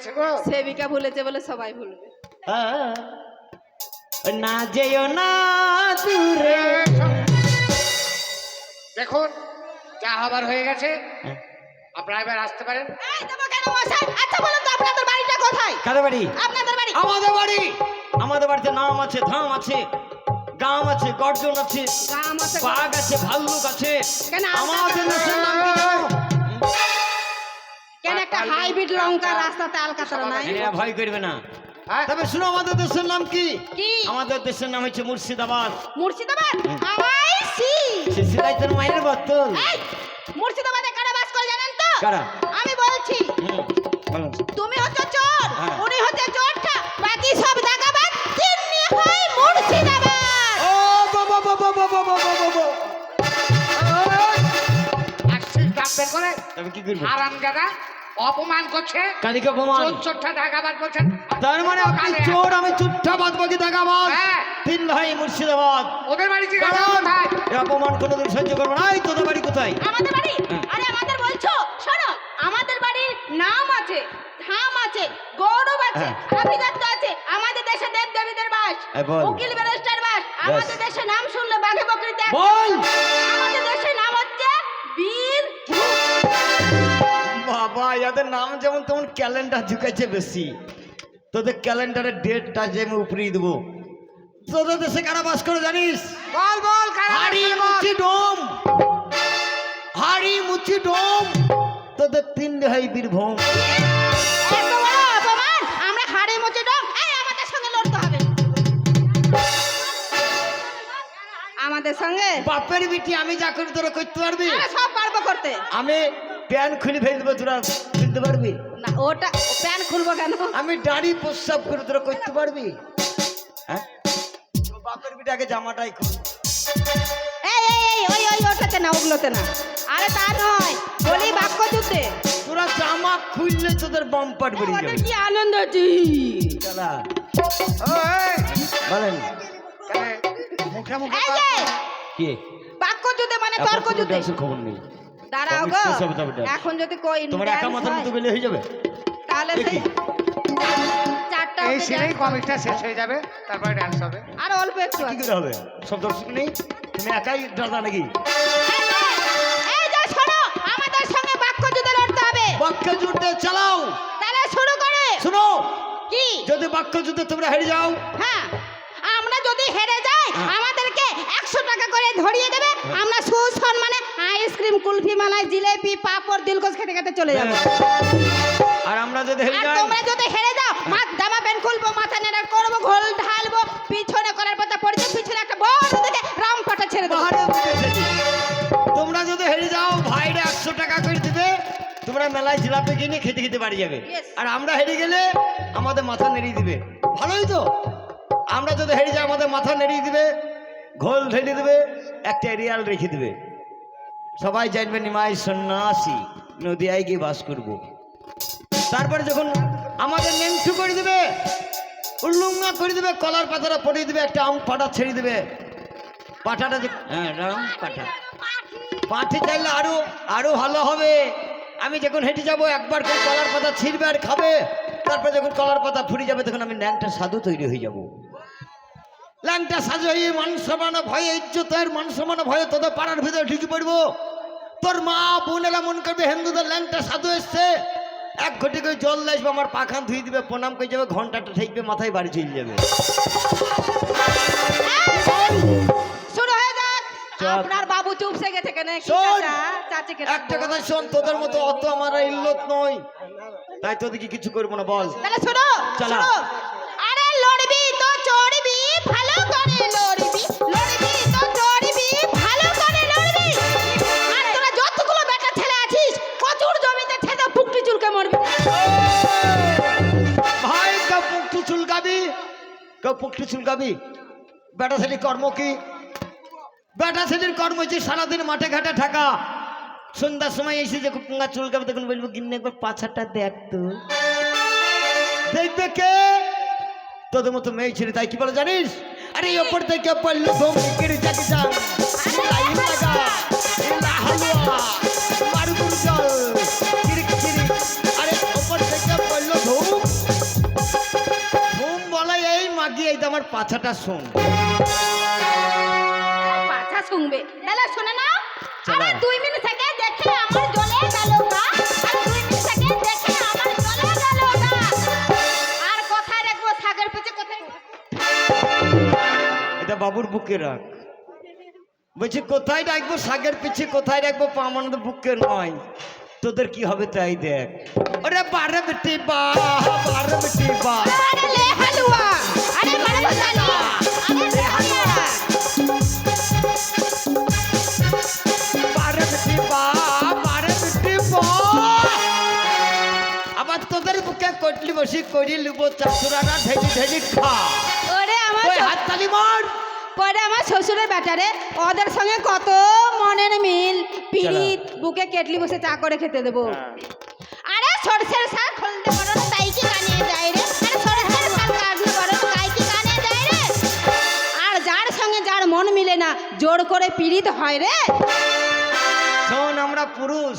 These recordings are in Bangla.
গেছে গো। সেবিকা ভুলেছে বলে সবাই ভুলবে। না যেও না দূরে। দেখুন যা হবার হয়ে গেছে, আপনারা এবার আসতে পারেন। এই দেবো কেন মশাই? আচ্ছা বলুন তো আপনাদের বাড়িটা কোথায়? কাদের বাড়ি? আপনাদের বাড়ি। আমাদের বাড়ি। আমাদের বাড়িতে নাম আছে, ধাম আছে, গাম আছে, গর্জন আছে, গাম আছে, বাঘ আছে, ভাল্লুক আছে। কেন আমাদের দেশের নাম কি জানো? কেন একটা হাইব্রিড লঙ্কা রাস্তাতে আলকাতরা নাই? ভয় করবে না। হ্যাঁ? তবে শুনো আমাদের দেশের নাম কি? কি? আমাদের দেশের নাম হচ্ছে মুর্শিদাবাদ। মুর্শিদাবাদ? I C. সিলাই তোর মায়ের বোতল। এই মুর্শিদাবাদে কারা বাস করে জানেন তো? কারা? আমি বলছি। বলুন। তুমি হচ্ছে চোর, হ্যাঁ। উনি হচ্ছে চোরটা, বাকি সব দাগাবাজ। চিন্নি হয় মুর্শিদাবাদ। ও বাবা বাবা বাবা বাবা বাবা। অ্যাক্সিস দাঁত বের করে তবে কি করব? হারামজাদা অপমান করছে। কাদিকে অপমান? চোরটা ঢাকাবাদ বলছেন। তার মানে আপনি চোর, আমি চুট্টা বাদ বাকি দাগাবাজ। হ্যাঁ। তিন ভাই মুর্শিদাবাদ। ওদের বাড়ি থেকে কারণ কোথায়? এই অপমান কোনোদিন সহ্য করবো না। এই তোদের বাড়ি কোথায়? আমাদের বাড়ি? আরে আমাদের বলছো? শোনো, আমাদের বাড়ির নাম আছে, ধাম আছে, গৌরব আছে, আভিজাত্য আছে। আমাদের দেশে দেব দেবীদের বাস, এই বল। উকিল ব্যারিস্টার বাস। আমাদের দেশে নাম শুনলে বাঘে বকরিতে এক। বল। আমাদের দেশের নাম হচ্ছে বীর। বাবা এদের নাম যেমন তেমন ক্যালেন্ডার ঝুঁকেছে বেশি। তোদের ক্যালেন্ডারের ডেটটা যে আমি উপরিয়ে দেবো। তোদের দেশে কারা বাস করে জানিস? বল বল কারা? হাড়ি মুচি ডোম। হাড়ি মুচি ডোম। তোদের তিন ভাই বীরভূম। এত বড় অপমান! আমরা হাড়ে মুচে ডোম। এই আমাদের সঙ্গে লড়তে হবে। আমাদের সঙ্গে? বাপের বিটি আমি যা করি তোরা করতে পারবি? আমরা সব পারবো করতে। আমি প্যান্ট খুলে ফেলে দেবো, তোরা খুলতে পারবি? না ওটা প্যান খুলবো কেন? আমি দাড়ি প্রস্রাব করে তোরা করতে পারবি? হ্যাঁ, বাপের বিটি আগে জামাটাই খুল। এই এই এই ওই ওই ওটাতে না, ওগুলোতে না। আরে তা নয়, বলি বাক্য যুদ্ধে। তোরা জামা খুললে তোদের বাম্পার বেরিয়ে ওদের যাবে। কি আনন্দ হচ্ছে! চালা ওই বলেন মুখে মুখে এই যে কি বাক্য যুদ্ধে মানে তর্ক যুদ্ধে। খবর নেই। দাঁড়াও গো, শেষ হবে তবে dance। এখন যদি কই তোমার একা dance মাথার হয়, মতো বেলে হয়ে যাবে। তাহলে সেই চারটা এই অবধি সিনেই dance। কমিকটা শেষ হয়ে যাবে, তারপরে ডান্স হবে। আর অল্প একটু কি আছে। করে হবে? সব দর্শক নেই, তুমি একাই দাদা নাকি? এই যে শোনো, আমাদের সঙ্গে বাক্য যুদ্ধে লড়তে হবে। বাক্য যুদ্ধে চালাও। তাহলে শুরু করে। শুনো, কি? যদি বাক্য যুদ্ধে তোমরা হেরে যাও, হ্যাঁ, আমরা যদি হেরে যাই আমাদেরকে 100 টাকা করে ধরিয়ে দেবে। আমরা সুসম্মানে আইসক্রিম, কুলফি, মালাই, জিলেপি, পাপড়, দিলকোষ খেতে খেতে চলে যাবো। আর আমরা যদি হেরে আর যাই, তোমরা যদি হেরে যাও, জামা প্যান্ট খুলবো, মাথা নেড়া করবো, ঘোল ঢালবো, পিছনে কলার পাতা পড়ছে, পিছনে একটা বড় দেখে রাম পাটা ছেড়ে দেবো। পাহাড়ে উঠে এসেছি। তোমরা যদি হেরে যাও, ভাইরে 100 টাকা করে দিবে, তোমরা মেলায় জিলাপি কিনে খেতে খেতে বাড়ি যাবে। Yes. আর আমরা হেরে গেলে আমাদের মাথা নেড়িয়ে দিবে। ভালোই তো। আমরা যদি হেরে যাই, আমাদের মাথা নেড়িয়ে দিবে, ঘোল ঢেলে দেবে, একটা এরিয়াল রেখে দিবে। সবাই জানবে নিমাই সন্ন্যাসী, নদিয়ায় গিয়ে বাস করব। তারপরে যখন আমাদের নেমছু করে দেবে, উল্লুঙ্গা করে দেবে, কলার পাতাটা পরিয়ে দেবে, একটা আম পাটা ছেড়ে দেবে। পাঠাটা যে রাম পাঠা, পাঠে চাইলে আরো আরো ভালো হবে। আমি যখন হেঁটে যাবো, একবার করে কলার পাতা ছিঁড়বে আর খাবে। তারপরে যখন কলার পাতা ফুরিয়ে যাবে, তখন আমি ল্যাংটা সাধু তৈরি হয়ে যাব। ল্যাংটা সাধু হয়ে মান সম্মান ভয়ে, ইজ্জতের মান সম্মান ভয়ে তোদের পাড়ার ভিতরে ঢুকে পড়বো। তোর মা বোনেরা মন করবে হিন্দুদের ল্যাংটা সাধু এসছে। এক ঘটি করে জল আসবে, আমার পাখান ধুয়ে দিবে, প্রণাম করে যাবে, ঘন্টাটা ঠেকবে, মাথায় বাড়ি চলে যাবে। শুরু হয়ে যাক। চল। আপনার বাবু চুপসে গেছে কেন? কি শোন, চাচা? চাচিকে একটা ডাকবো। কথা শোন, তোদের মতো অত আমার ইল্লত নয়, তাই তোদেরকে কিছু করবো না। বল তাহলে শোনো, চালা। শোনো। আরে লড়বি তো চড়বি, ভালো করে লড়বি, লড়বি তো চড়বি, ভালো করে লড়বি। আর তোরা যতগুলো বেটা ছেলে আছিস, প্রচুর জমিতে ছেদে পুকটি চুলকে মরবি। ভাই কেউ পুকটু চুলকাবি, কেউ পুকটু চুলকাবি। বেটা ছেলে কর্ম কি? বেটা ছেলের কর্ম হচ্ছে সারাদিন মাঠে ঘাটে থাকা। সন্ধ্যার সময় এসে যে পুঙ্গা চুলকাবে, তখন বলবো গিন্নি একবার পাছাটা দেখ তো। দেখবে কে? তোদের মতো মেয়ে ছেলে। তাই কি বলে জানিস? আরে ওপর থেকে পড়লো ঘুম কেড়ে যাকে যান, হালুয়া মারুকুর জল চিরিক চিরিক। আরে ওপর থেকে পড়লো ঘুম এই তো আমার পাছাটা শোন। পাছা শুনবে তাহলে শুনে না। চলো। আরে 2 মিনিট থেকে দেখে আমার জ্বলে গেল গা। আরে 2 মিনিট থেকে দেখে আমার জ্বলে গেল গা। আর কোথায় রাখবো সাগর পিছে কোথায়? এটা বাবুর বুকে রাখ। বলছি কোথায় রাখবো শাকের পিছে, কোথায় রাখবো পামানন্দ বুকে নয়। তোদের কি হবে তাই দেখ। ওরে বারে বেটি বা, বারে বেটি বা, আরে লে হালুয়া, আরে বড় ভালো, আরে লে হালুয়া। বারে বেটি বা, বারে বেটি বা। আবার তোদের বুকে কটলি বসি করি লিব চাচুরারা ঢেলি ঢেলি খা। ওরে আমার ওই হাত তালি মার। পরে আমার শ্বশুরের ব্যাটারে ওদের সঙ্গে কত মনের মিল পিরিত, বুকে কেটলি বসে চা করে খেতে দেবো। আরে সরষের শাক খুলতে পারো না তাই কি কানে যায় রে। আরে সরষের শাক কাটতে পারো না তাই কি কানে যায় রে। আর যার সঙ্গে যার মন মিলে না জোর করে পিরিত হয় রে। শোন আমরা পুরুষ,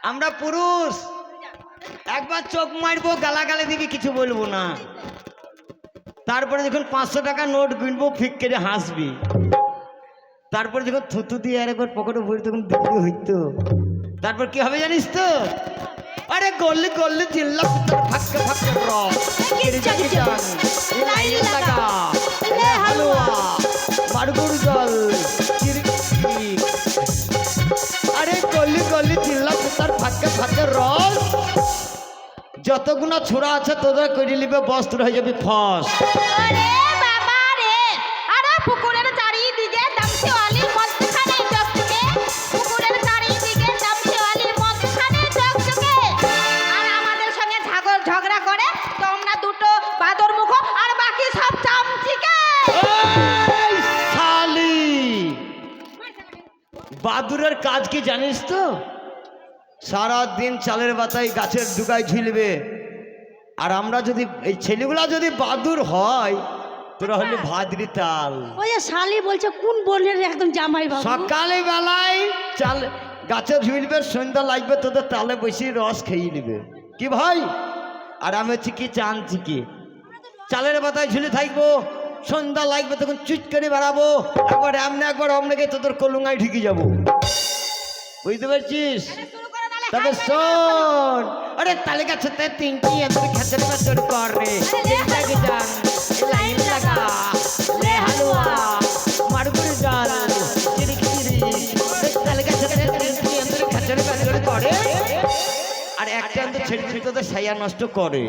আমরা পুরুষ। একবার চোখ মারবো, গালাগালি দিবি, কিছু বলবো না। তারপরে যখন 500 টাকা নোট গুনবো ফিক করে হাসবি। তারপরে যখন থুতু দিয়ে আর একবার পকেটে ভরি তখন বিক্রি হইতো। তারপর কি হবে জানিস তো? আরে গল্লি গল্লি চিল্লা ফাঁকে ফাঁকে রস লাইন লাগা লে হালুয়া মারগুর জল চিরকি। আরে গল্লি গল্লি চিল্লা তার ফাঁকে ফাঁকে রস। যতগুনা ছোড়া আছে তোদের করে নিবে, বস্ত্র হয়ে যাবি ফস। আরে বাবা রে, আরে পুকুরের চারিদিকে দামশেওয়ালি মদখানে চকচকে, পুকুরের চারিদিকে দামশেওয়ালি মদখানে চকচকে। আর আমাদের সঙ্গে ঝগড়া করে তোমরা দুটো বাদর মুখ আর বাকি সব চামচিকে। এই শালি, বাদুরের কাজ কি জানিস তো? সারা দিন চালের বাতায় গাছের ডুগায় ঝুলবে। আর আমরা যদি এই ছেলেগুলা যদি বাদুর হয়, তোরা হলে ভাদ্রি তাল। ওই যে শালি বলছে কোন বললেন একদম জামাই বাবু। সকালে বেলায় চাল গাছে ঝুলবে, সন্ধ্যা লাগবে তোদের তালে বসে রস খেয়ে নিবে। কি ভাই? আর আমি হচ্ছে কি চানছি কি চালের বাতায় ঝুলে থাকবো, সন্ধ্যা লাগবে তখন চুট করে বেড়াবো, একবার একবার অমনে তোদের কলুঙ্গায় ঢুকে যাবো। বুঝতে পারছিস? তবে শোন, আরে তালে গাছেতে 3টি এদের খেতের ভেতর করে লাইন লাগা লে হালুয়া মারগুর জল চিরিক চিরিক। তালে গাছেতে 3টি এদের খেতের ভেতর করে আর একটা এদের ছেড়ে ছেড়ে তোদের ছায়া নষ্ট করে।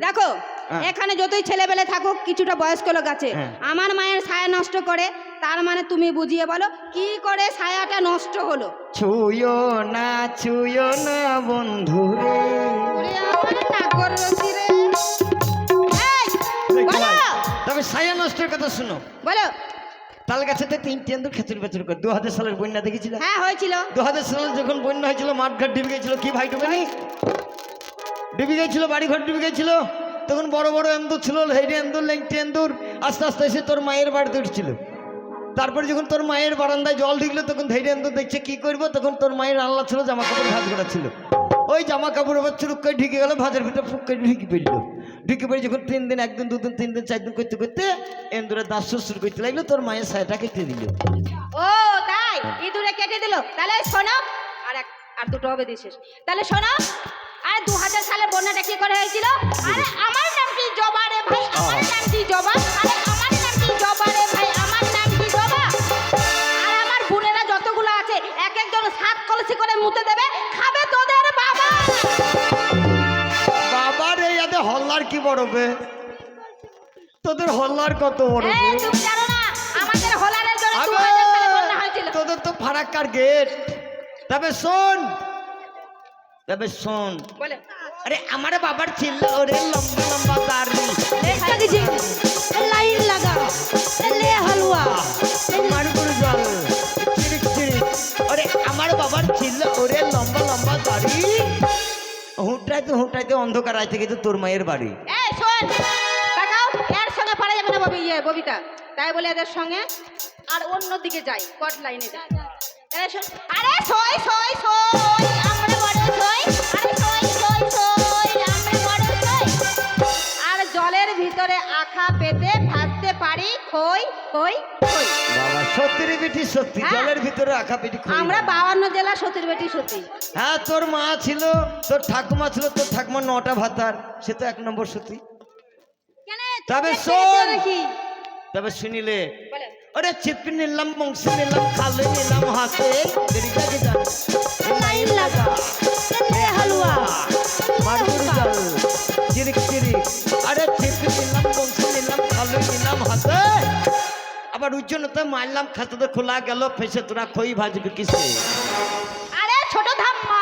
দেখো হ্যাঁ। এখানে যতই ছেলেবেলে থাকুক কিছুটা বয়স্ক লোক আছে। হ্যাঁ। আমার মায়ের ছায়া নষ্ট করে, তার মানে তুমি বুঝিয়ে বলো কি করে ছায়াটা নষ্ট হলো। ছুঁয়ো না বন্ধু রে। ওরে আমার নাগর রশি রে। এই, বলো তবে ছায়া নষ্টের কথা শুনো। বলো। তাল গাছেতে 3টি এদের খেতের ভেতর করে 2000 সালের বন্যা দেখেছিল। হ্যাঁ হয়েছিল। 2000 সালে যখন বন্যা হয়েছিল মাঠঘাট ডুবে গেছিল। কি ভাই ডুবেনি? ডুবে গেছিল, বাড়িঘর ডুবে গেছিল। তখন বড় বড় এন্দুর ছিল, হেডি এন্দুর লেংটি এন্দুর আস্তে আস্তে এসে তোর মায়ের বাড়িতে উঠছিল। তারপরে যখন তোর মায়ের বারান্দায় জল ঢুকলো তখন ধৈর্য এন্দুর দেখছে কি করবো। তখন তোর মায়ের আল্লাহ ছিল জামা কাপড় ভাঁজ করা ছিল। ওই জামা কাপড় এবার চুরুক করে ঢুকে গেল, ভাজের ভিতরে ফুক করে ঢুকে পড়লো। ঢুকে পড়ে যখন 3 দিন 1 দিন 2 দিন 3 দিন 4 দিন করতে করতে এন্দুরের দাঁত শুরু করতে লাগলো, তোর মায়ের ছায়াটা কেটে দিল। ও তাই ইঁদুরে কেটে দিল। তাহলে শোনো, আর দুটো হবে দিছিস। তাহলে শোনো, আরে 2000 সালে বন্যাটা কি করে হয়েছিল? আরে আমার নাম কি জবা রে ভাই, আমার নাম কি জবা। আরে আমার নাম কি জবা রে ভাই, আমার নাম কি জবা। আর আমার বোনেরা যতগুলো আছে এক একজন 7 কলসি করে মুতে দেবে, খাবে তোদের বাবা। বাবার এই আদে হল্লার কি বড়বে? তোদের হল্লার কত বড়? এই তুমি জানো না আমাদের হোলারের জন্য 2000 সালে বন্যা হয়েছিল। তোদের তো ফারাক্কার গেট। তবে শোন, তবে শোন, বলে আরে আমার বাবার ছিল ওরে লম্বা লম্বা দাড়ি লাইন লাগা লে হালুয়া মারগুর জল চিরিক চিরিক। আরে আমার বাবার ছিল ওরে লম্বা লম্বা দাড়ি। হুঁটাইতে অন্ধকার আইতে গেছে তোর মায়ের বাড়ি। এই শোন কাকাও, এর সঙ্গে পারা যাবে না ববিতা। তাই বলে এদের সঙ্গে আর অন্য দিকে যাই, কট লাইনে যাই। আরে সই সই সই আমরা বড় সই। আরে সই সই সই আমরা বড় সই। কই কই বাবা সত্যি রে বেটি সত্যি, হ্যাঁ। জলের ভিতরে রাখা বেটি খই আমরা বাবা। 52 জেলা সতীর বেটি সতী। হ্যাঁ তোর মা ছিল, তোর ঠাকুমা ছিল, তোর ঠাকুমা 9টা ভাতার, সে তো 1 নম্বর সতী। কেন তবে তুমি শোন। কি তবে শুনিলে বলে ওরে চিপি নিলাম, বংশী নিলাম, খালে নিলাম হাতে, দেরিটাকে জান লাইন লাগা ছেলে হালুয়া মারুর জল চিরিক চিরিক, আরে চিপি নিলাম, বংশী নিলাম, খালে নিলাম হাতে, আবার উজ্জ্বলতা মারলাম, খাতে তো খোলা গেল, ফেসে তোরা খই ভাজবি কিসে? আরে ছোট ধাম্মা